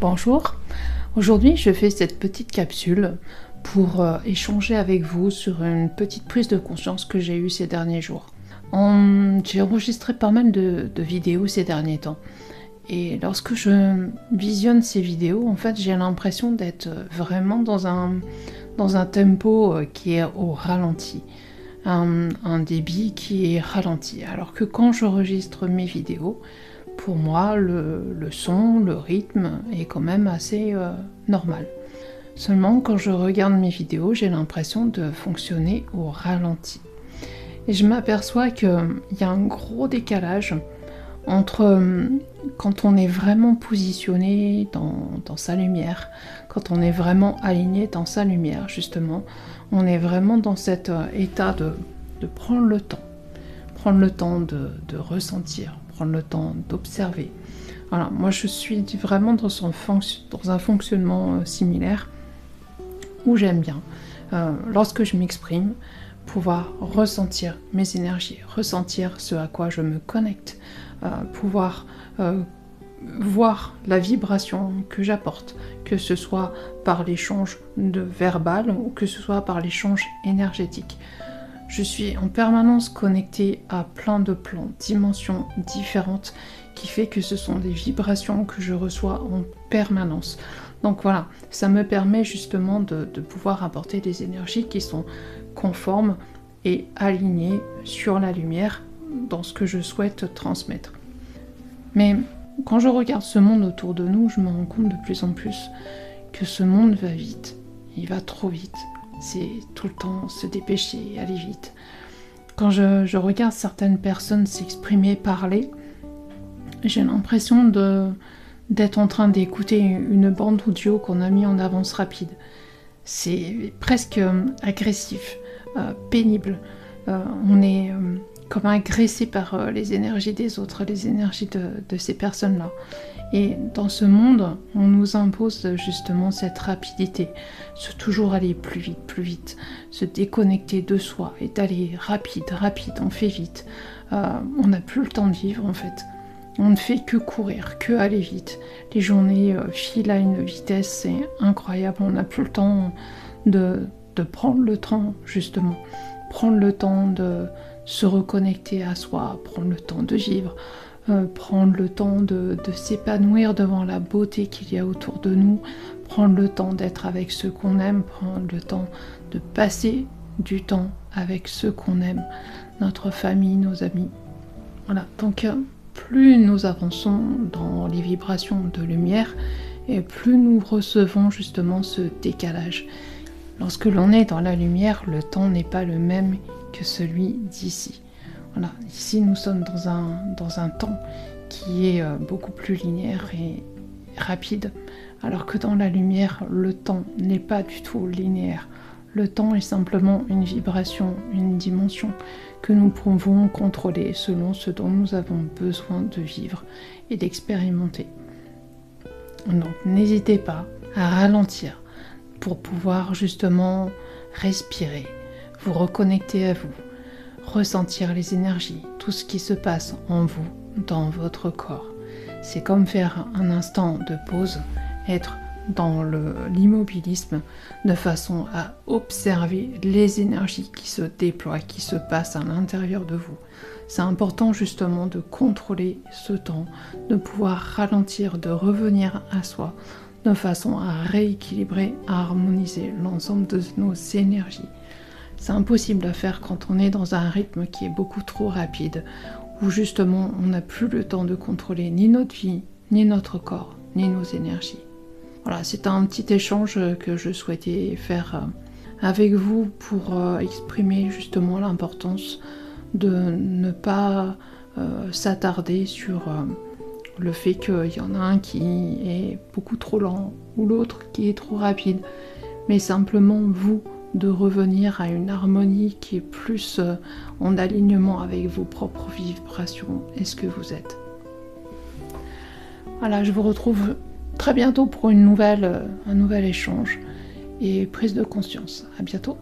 Bonjour, aujourd'hui je fais cette petite capsule pour échanger avec vous sur une petite prise de conscience que j'ai eue ces derniers jours. J'ai enregistré pas mal de vidéos ces derniers temps et lorsque je visionne ces vidéos, en fait j'ai l'impression d'être vraiment dans un tempo qui est au ralenti, un débit qui est ralenti, alors que quand j'enregistre mes vidéos, pour moi, le son, le rythme est quand même assez normal. Seulement, quand je regarde mes vidéos, j'ai l'impression de fonctionner au ralenti. Et je m'aperçois qu'il y a un gros décalage entre quand on est vraiment positionné dans sa lumière, quand on est vraiment aligné dans sa lumière, justement, on est vraiment dans cet état de prendre le temps de ressentir, prendre le temps d'observer. Voilà, moi je suis vraiment dans un fonctionnement similaire où j'aime bien, lorsque je m'exprime, pouvoir ressentir mes énergies, ressentir ce à quoi je me connecte, pouvoir voir la vibration que j'apporte, que ce soit par l'échange verbal ou que ce soit par l'échange énergétique. Je suis en permanence connectée à plein de plans, dimensions différentes, qui fait que ce sont des vibrations que je reçois en permanence. Donc voilà, ça me permet justement de pouvoir apporter des énergies qui sont conformes et alignées sur la lumière dans ce que je souhaite transmettre. Mais quand je regarde ce monde autour de nous, je me rends compte de plus en plus que ce monde va vite, il va trop vite. C'est tout le temps se dépêcher, aller vite. Quand je regarde certaines personnes s'exprimer, parler, j'ai l'impression d'être en train d'écouter une bande audio qu'on a mis en avance rapide. C'est presque agressif, pénible. On est comme agressé par les énergies des autres, les énergies de ces personnes-là. Et dans ce monde, on nous impose justement cette rapidité, se toujours aller plus vite, se déconnecter de soi et d'aller rapide, on fait vite. On n'a plus le temps de vivre en fait. On ne fait que courir, que aller vite. Les journées filent à une vitesse, c'est incroyable. On n'a plus le temps de prendre le temps justement, prendre le temps de se reconnecter à soi, prendre le temps de vivre. Prendre le temps de s'épanouir devant la beauté qu'il y a autour de nous, prendre le temps d'être avec ceux qu'on aime, prendre le temps de passer du temps avec ceux qu'on aime, notre famille, nos amis. Voilà, donc plus nous avançons dans les vibrations de lumière, et plus nous recevons justement ce décalage. Lorsque l'on est dans la lumière, le temps n'est pas le même que celui d'ici. Voilà, ici nous sommes dans un temps qui est beaucoup plus linéaire et rapide, alors que dans la lumière, le temps n'est pas du tout linéaire. Le temps est simplement une vibration, une dimension que nous pouvons contrôler selon ce dont nous avons besoin de vivre et d'expérimenter. Donc n'hésitez pas à ralentir pour pouvoir justement respirer, vous reconnecter à vous, ressentir les énergies, tout ce qui se passe en vous, dans votre corps. C'est comme faire un instant de pause, être dans l'immobilisme de façon à observer les énergies qui se déploient, qui se passent à l'intérieur de vous. C'est important justement de contrôler ce temps, de pouvoir ralentir, de revenir à soi, de façon à rééquilibrer, à harmoniser l'ensemble de nos énergies. C'est impossible à faire quand on est dans un rythme qui est beaucoup trop rapide, où justement on n'a plus le temps de contrôler ni notre vie, ni notre corps, ni nos énergies. Voilà, c'est un petit échange que je souhaitais faire avec vous pour exprimer justement l'importance de ne pas s'attarder sur le fait qu'il y en a un qui est beaucoup trop lent ou l'autre qui est trop rapide, mais simplement vous, de revenir à une harmonie qui est plus en alignement avec vos propres vibrations et ce que vous êtes. Voilà, je vous retrouve très bientôt pour un nouvel échange et prise de conscience. À bientôt.